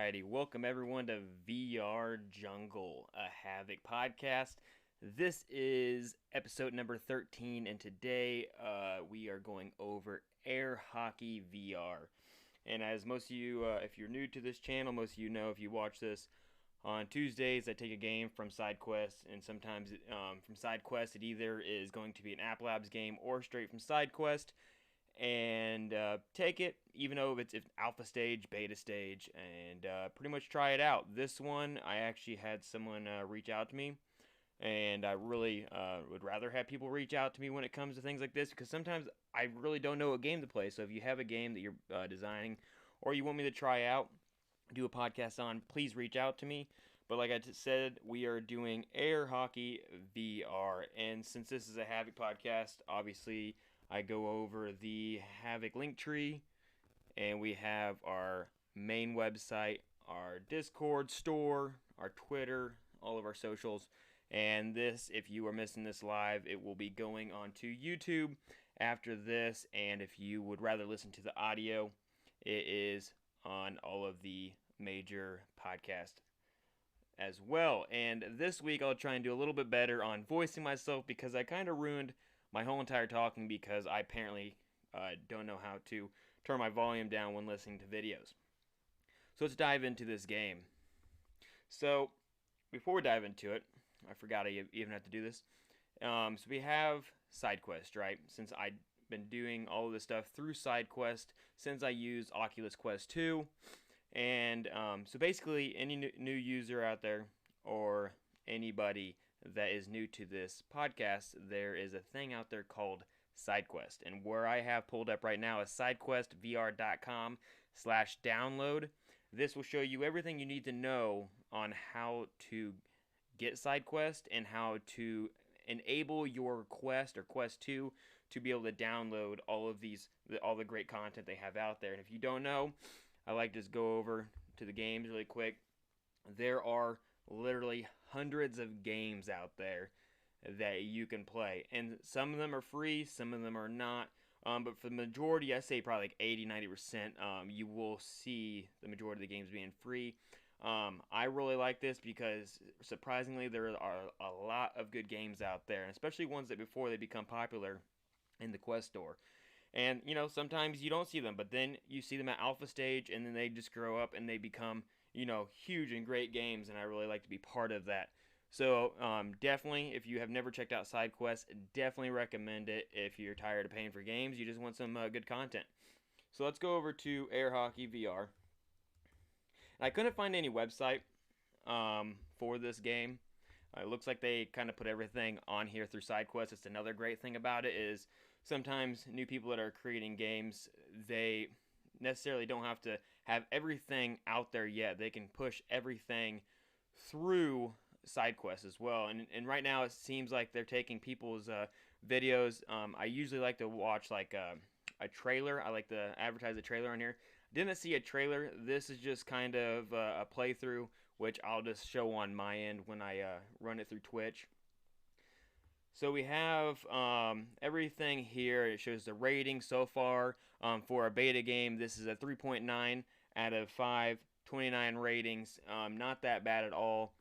Alrighty, welcome everyone to VR Jungle, a Havoc podcast. This is episode number 13, and today we are going over Air Hockey VR. And as most of you, if you're new to this channel, most of you know if you watch this on Tuesdays, I take a game from SideQuest, and sometimes from SideQuest it either is going to be an App Labs game or straight from SideQuest. And take it, even though it's alpha stage, beta stage, and pretty much try it out. This one, I actually had someone reach out to me, and I really would rather have people reach out to me when it comes to things like this, because sometimes I really don't know what game to play. So if you have a game that you're designing, or you want me to try out, do a podcast on, please reach out to me. But like I said, we are doing Air Hockey VR, and since this is a Havoc podcast, obviously I go over the Havoc link tree, and we have our main website, our Discord store, our Twitter, all of our socials. And this, if you are missing this live, it will be going on to YouTube after this. And if you would rather listen to the audio, it is on all of the major podcasts as well. And this week I'll try and do a little bit better on voicing myself, because I kind of ruined my whole entire talking because I apparently don't know how to turn my volume down when listening to videos. So let's dive into this game. So before we dive into it, I forgot I even have to do this. So we have SideQuest, right? Since I've been doing all of this stuff through SideQuest since I used Oculus Quest 2. And so basically any new user out there, or anybody that is new to this podcast, there is a thing out there called SideQuest. And where I have pulled up right now is sidequestvr.com/download. This will show you everything you need to know on how to get SideQuest and how to enable your Quest or Quest 2 to be able to download all of all the great content they have out there. And if you don't know, I like to just go over to the games really quick. There are literally hundreds of games out there that you can play, and some of them are free, some of them are not, but for the majority, I say probably like 80-90%, you will see the majority of the games being free. I really like this because surprisingly there are a lot of good games out there, and especially ones that before they become popular in the Quest store. And you know, sometimes you don't see them, but then you see them at alpha stage, and then they just grow up and they become, you know, huge and great games, and I really like to be part of that. So definitely, if you have never checked out SideQuest, definitely recommend it. If you're tired of paying for games, you just want some good content. So let's go over to Air Hockey VR. And I couldn't find any website for this game. It looks like they kind of put everything on here through SideQuest. It's another great thing about it is sometimes new people that are creating games, they necessarily don't have to have everything out there yet. They can push everything through SideQuest as well. And right now it seems like they're taking people's videos. I usually like to watch like a trailer. I like to advertise a trailer on here. Didn't see a trailer. This is just kind of a playthrough, which I'll just show on my end when I run it through Twitch. So we have everything here. It shows the rating so far for a beta game. This is a 3.9 out of 5, 29 ratings. Not that bad at all.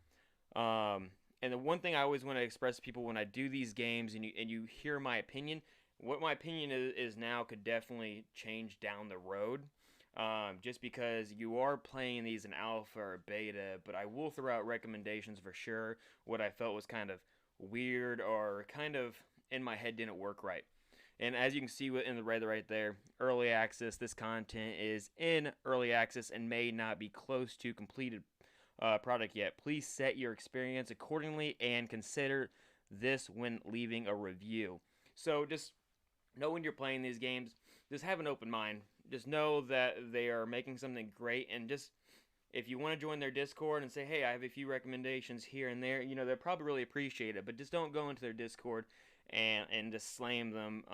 And the one thing I always want to express to people when I do these games and you hear my opinion, what my opinion is now could definitely change down the road. Just because you are playing these in alpha or beta, but I will throw out recommendations for sure. What I felt was kind of weird or kind of in my head didn't work right. And as you can see in the red right there, early access, this content is in early access and may not be close to completed product yet. Please set your experience accordingly and consider this when leaving a review. So just know when you're playing these games, just have an open mind. Just know that they are making something great, and just if you want to join their Discord and say, hey, I have a few recommendations here and there, you know, they'll probably really appreciate it. But just don't go into their Discord and just slam them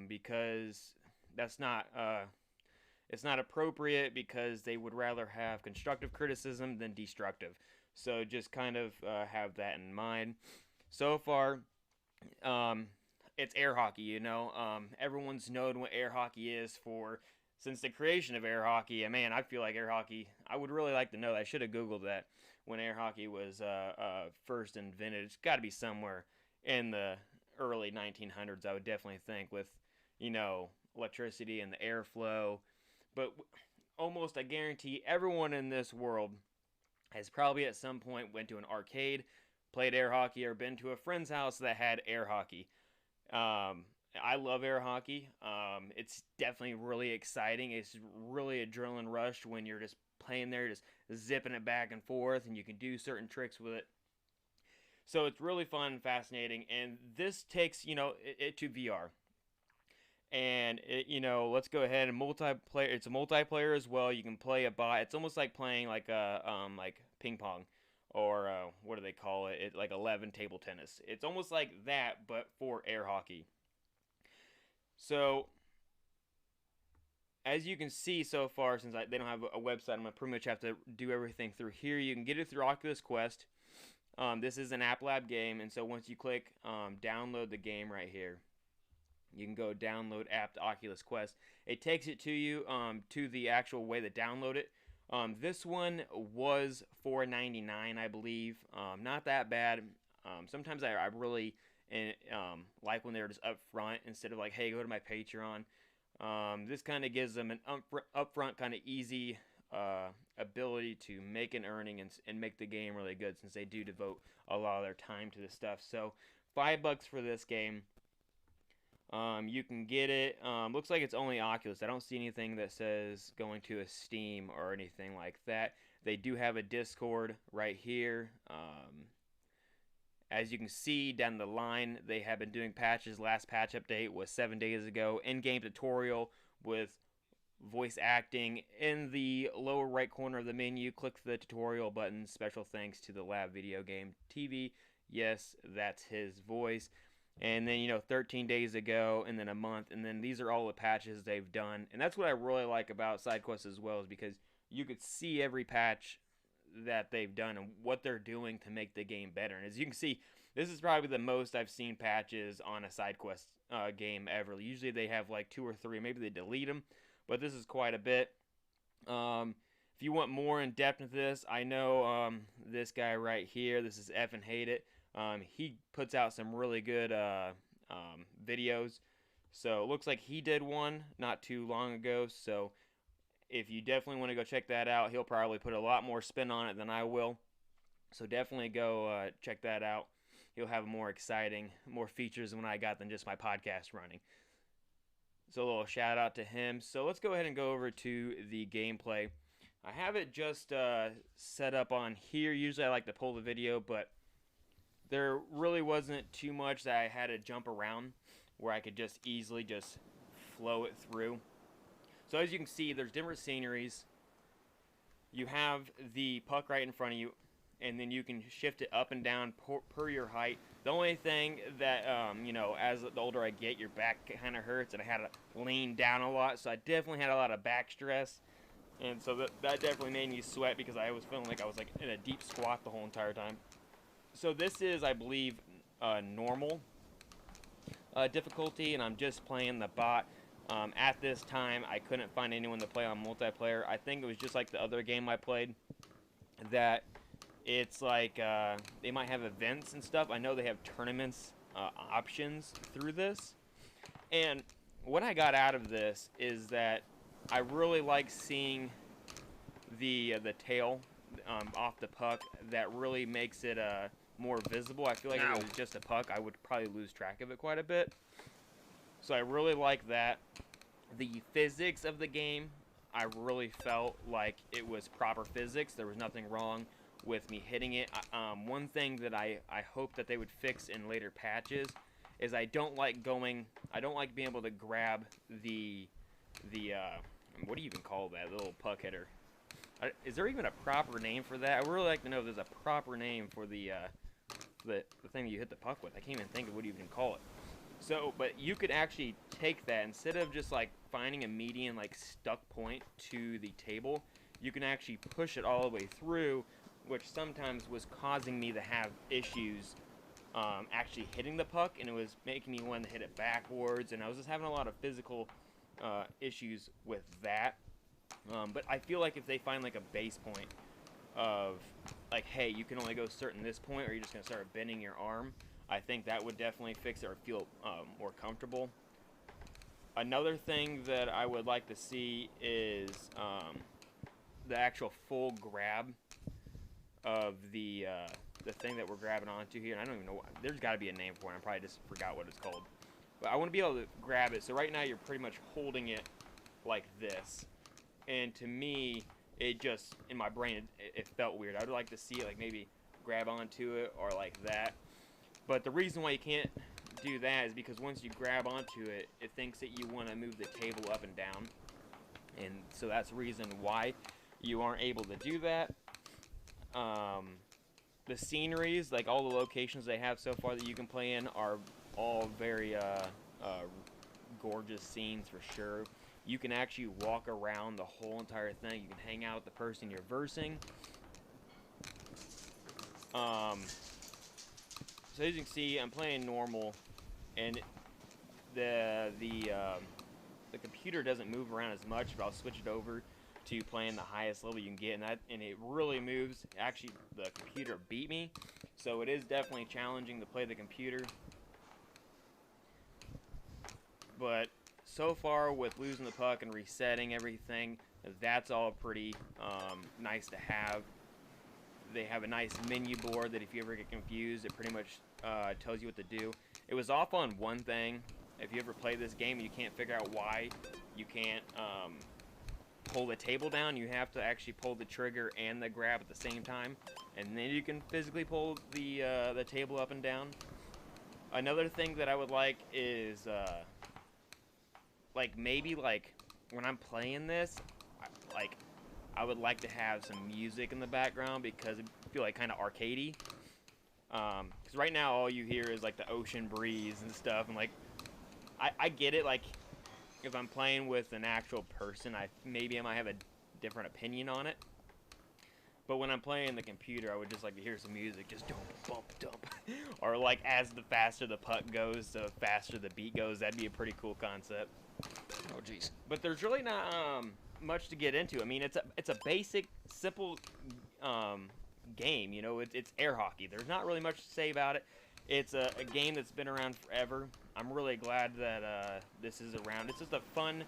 because that's not it's not appropriate, because they would rather have constructive criticism than destructive. So just kind of have that in mind. So far, it's air hockey, you know. Everyone's known what air hockey is for since the creation of air hockey. And man, I feel like air hockey, I would really like to know that. I should have Googled that when air hockey was first invented. It's got to be somewhere in the early 1900s, I would definitely think, with, you know, electricity and the airflow. But almost, I guarantee, everyone in this world has probably at some point went to an arcade, played air hockey, or been to a friend's house that had air hockey. I love air hockey. It's definitely really exciting. It's really adrenaline rush when you're just playing there, just zipping it back and forth, and you can do certain tricks with it. So it's really fun and fascinating. And this takes, you know, it to VR. And it, you know, let's go ahead and multiplayer. It's a multiplayer as well. You can play a bot. It's almost like playing like ping pong, or what do they call it? Like 11 table tennis. It's almost like that, but for air hockey. So as you can see so far, since they don't have a website, I'm gonna pretty much have to do everything through here. You can get it through Oculus Quest. This is an App Lab game, and so once you click download the game right here, you can go download app to Oculus Quest. It takes it to you to the actual way to download it. This one was $4.99, I believe. Not that bad. Sometimes I really like when they're just up front instead of like, hey, go to my Patreon. This kind of gives them an upfront kind of easy ability to make an earning and make the game really good, since they do devote a lot of their time to this stuff. So $5 for this game. You can get it. Looks like it's only Oculus. I don't see anything that says going to a Steam or anything like that. They do have a Discord right here. As you can see down the line, they have been doing patches. Last patch update was 7 days ago. In-game tutorial with voice acting. In the lower right corner of the menu, click the tutorial button. Special thanks to the Lab Video Game TV. Yes, that's his voice. And then, you know, 13 days ago, and then a month, and then these are all the patches they've done. And that's what I really like about SideQuest as well, is because you could see every patch that they've done and what they're doing to make the game better. And as you can see, this is probably the most I've seen patches on a SideQuest game ever. Usually they have like 2 or 3, maybe they delete them, but this is quite a bit. If you want more in depth into this, I know this guy right here, this is F and Hate It. He puts out some really good videos. So it looks like he did one not too long ago. So if you definitely want to go check that out, he'll probably put a lot more spin on it than I will. So definitely go check that out. He'll have more exciting, more features than I got than just my podcast running. So a little shout out to him. So let's go ahead and go over to the gameplay. I have it just set up on here. Usually I like to pull the video, but there really wasn't too much that I had to jump around where I could just easily just flow it through. So as you can see, there's different sceneries. You have the puck right in front of you, and then you can shift it up and down per your height. The only thing that, you know, as the older I get, your back kind of hurts, and I had to lean down a lot, so I definitely had a lot of back stress. And so that definitely made me sweat, because I was feeling like I was like in a deep squat the whole entire time. So this is, I believe, normal difficulty, and I'm just playing the bot. At this time, I couldn't find anyone to play on multiplayer. I think it was just like the other game I played, that it's like they might have events and stuff. I know they have tournaments options through this. And what I got out of this is that I really like seeing the tail off the puck. That really makes it more visible. I feel like if it was just a puck, I would probably lose track of it quite a bit. So I really like that. The physics of the game, I really felt like it was proper physics. There was nothing wrong with me hitting it. One thing that I hope that they would fix in later patches is I don't like being able to grab the what do you even call that, the little puck hitter? Is there even a proper name for that? I would really like to know if there's a proper name for the thing you hit the puck with. I can't even think of what you even call it. So, but you could actually take that, instead of just like finding a median like stuck point to the table, you can actually push it all the way through, which sometimes was causing me to have issues actually hitting the puck, and it was making me want to hit it backwards, and I was just having a lot of physical issues with that. But I feel like if they find like a base point of like, hey, you can only go certain this point, or you're just gonna start bending your arm, I think that would definitely fix it or feel more comfortable. Another thing that I would like to see is the actual full grab of the thing that we're grabbing onto here. And I don't even know. There's got to be a name for it. I probably just forgot what it's called. But I want to be able to grab it. So right now you're pretty much holding it like this. And to me, it just, in my brain, it felt weird. I would like to see it like maybe grab onto it or like that. But the reason why you can't do that is because once you grab onto it, it thinks that you want to move the table up and down. And so that's the reason why you aren't able to do that. The sceneries, like all the locations they have so far that you can play in, are all very gorgeous scenes for sure. You can actually walk around the whole entire thing. You can hang out with the person you're versing. So as you can see, I'm playing normal, and the computer doesn't move around as much, but I'll switch it over to playing the highest level you can get, and it really moves. Actually, the computer beat me, so it is definitely challenging to play the computer. But so far, with losing the puck and resetting everything, that's all pretty nice to have. They have a nice menu board that if you ever get confused, it pretty much tells you what to do. It was off on one thing. If you ever play this game and you can't figure out why you can't pull the table down, you have to actually pull the trigger and the grab at the same time, and then you can physically pull the table up and down. Another thing that I would like is like maybe like when I'm playing this, like I would like to have some music in the background because it feel like kind of arcadey. Because right now all you hear is like the ocean breeze and stuff, and like I get it. Like if I'm playing with an actual person, I might have a different opinion on it. But when I'm playing the computer, I would just like to hear some music, just dump, bump, dump, or like as the faster the puck goes, the faster the beat goes. That'd be a pretty cool concept. Oh, jeez. But there's really not much to get into. I mean, it's a basic, simple game. You know, it's air hockey. There's not really much to say about it. It's a game that's been around forever. I'm really glad that this is around. It's just a fun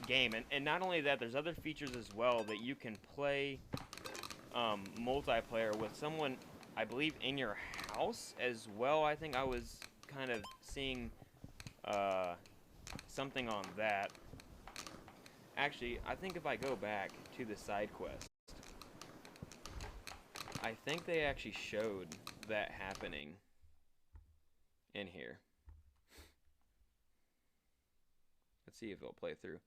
game, and not only that, there's other features as well that you can play multiplayer with someone, I believe, in your house as well. I think I was kind of seeing something on that. Actually, I think if I go back to the side quest, I think they actually showed that happening in here. Let's see if it'll play through.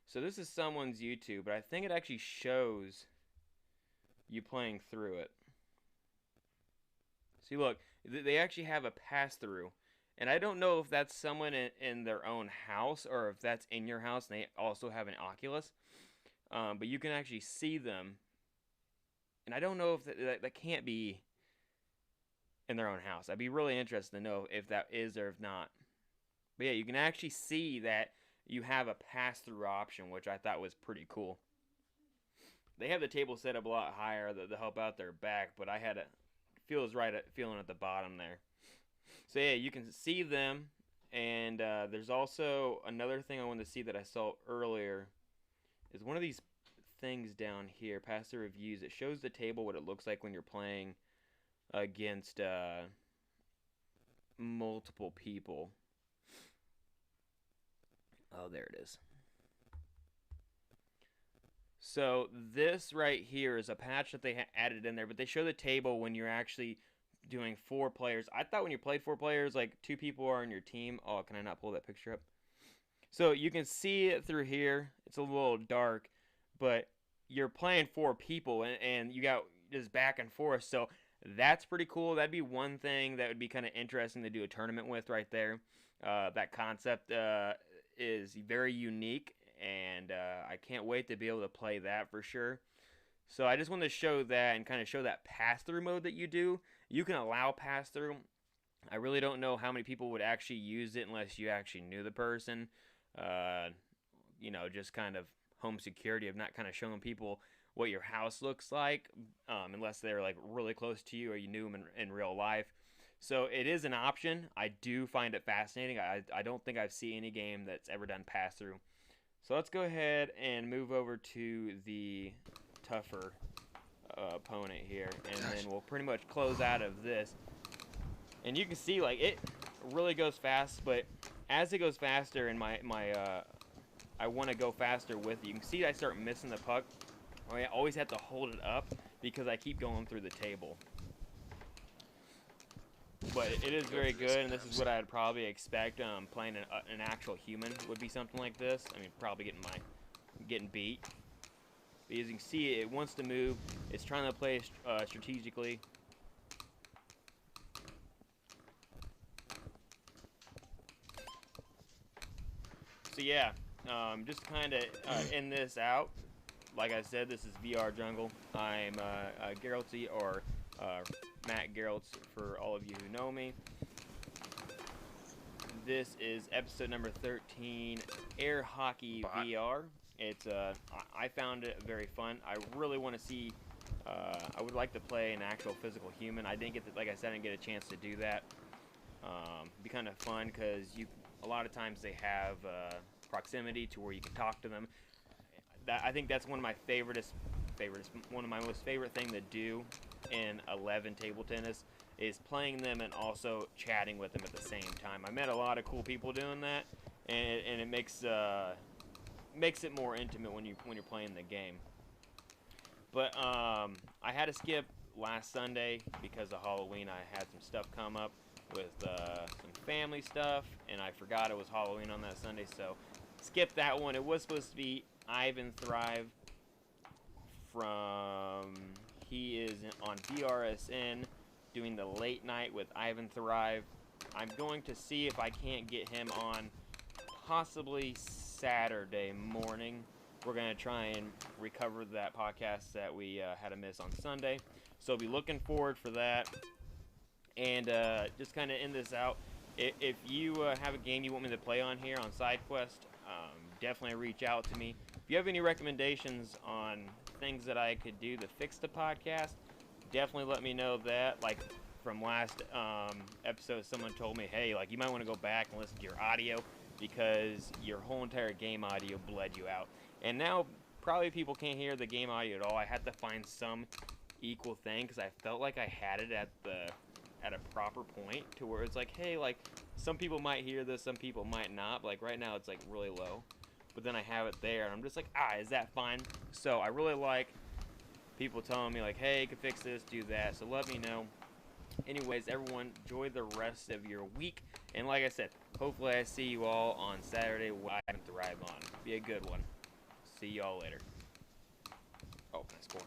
So this is someone's YouTube, but I think it actually shows you playing through it. See, look, they actually have a pass-through. And I don't know if that's someone in their own house or if that's in your house and they also have an Oculus. But you can actually see them. And I don't know if that can't be in their own house. I'd be really interested to know if that is or if not. But yeah, you can actually see that you have a pass-through option, which I thought was pretty cool. They have the table set up a lot higher to help out their back, but I had feeling at the bottom there. So yeah, you can see them, and there's also another thing I wanted to see that I saw earlier is one of these things down here, past the reviews. It shows the table what it looks like when you're playing against multiple people. Oh, there it is. So this right here is a patch that they added in there, but they show the table when you're actually doing 4 players. I thought when you played 4 players, like 2 people are on your team. Oh, can I not pull that picture up? So you can see it through here. It's a little dark, but you're playing 4 people, and you got just back and forth. So that's pretty cool. That'd be one thing that would be kind of interesting to do a tournament with right there. That concept is very unique, and I can't wait to be able to play that for sure. So I just wanted to show that and kind of show that pass-through mode that you do. You can allow pass-through. I really don't know how many people would actually use it unless you actually knew the person. you know, just kind of home security of not kind of showing people what your house looks like, unless they're like really close to you or you knew them in real life. So it is an option. I do find it fascinating. I don't think I've seen any game that's ever done pass through. So let's go ahead and move over to the tougher opponent here, and then we'll pretty much close out of this. And you can see like it really goes fast, but as it goes faster and I want to go faster with it, you can see I start missing the puck. I always have to hold it up because I keep going through the table. But it is very good, and this is what I'd probably expect. Playing an actual human would be something like this. I mean, probably getting beat. But as you can see, it wants to move. It's trying to play strategically. So yeah, just kind of end this out. Like I said, this is VR Jungle. I'm Geralty, or Matt Geraltz for all of you who know me. This is episode number 13, Air Hockey VR. It's I found it very fun. I really want to see. I would like to play an actual physical human. I didn't get like I said, I didn't get a chance to do that. Be kind of fun because a lot of times they have proximity to where you can talk to them. I think that's one of my one of my most favorite thing to do in 11 table tennis is playing them and also chatting with them at the same time. I met a lot of cool people doing that, and it makes it more intimate when you're playing the game. But I had to skip last Sunday because of Halloween. I had some stuff come up with some family stuff, and I forgot it was Halloween on that Sunday, so skip that one. It was supposed to be Ivan Thrive he is on BRSN doing the late night with Ivan Thrive. I'm going to see if I can't get him on possibly Saturday morning. We're going to try and recover that podcast that we had to miss on Sunday. So be looking forward for that. And just kind of end this out. If you have a game you want me to play on here on SideQuest, definitely reach out to me. If you have any recommendations on things that I could do to fix the podcast, definitely let me know that. Like from last episode, someone told me, hey, like you might want to go back and listen to your audio because your whole entire game audio bled you out. And now probably people can't hear the game audio at all. I had to find some equal thing because I felt like I had it at a proper point to where it's like, hey, like some people might hear this, some people might not. Like right now it's like really low. But then I have it there, and I'm just like, is that fine? So I really like people telling me, like, hey, you can fix this, do that. So let me know. Anyways, everyone, enjoy the rest of your week. And like I said, hopefully I see you all on Saturday with Ivan Thrive on. Be a good one. See you all later. Oh, nice corner.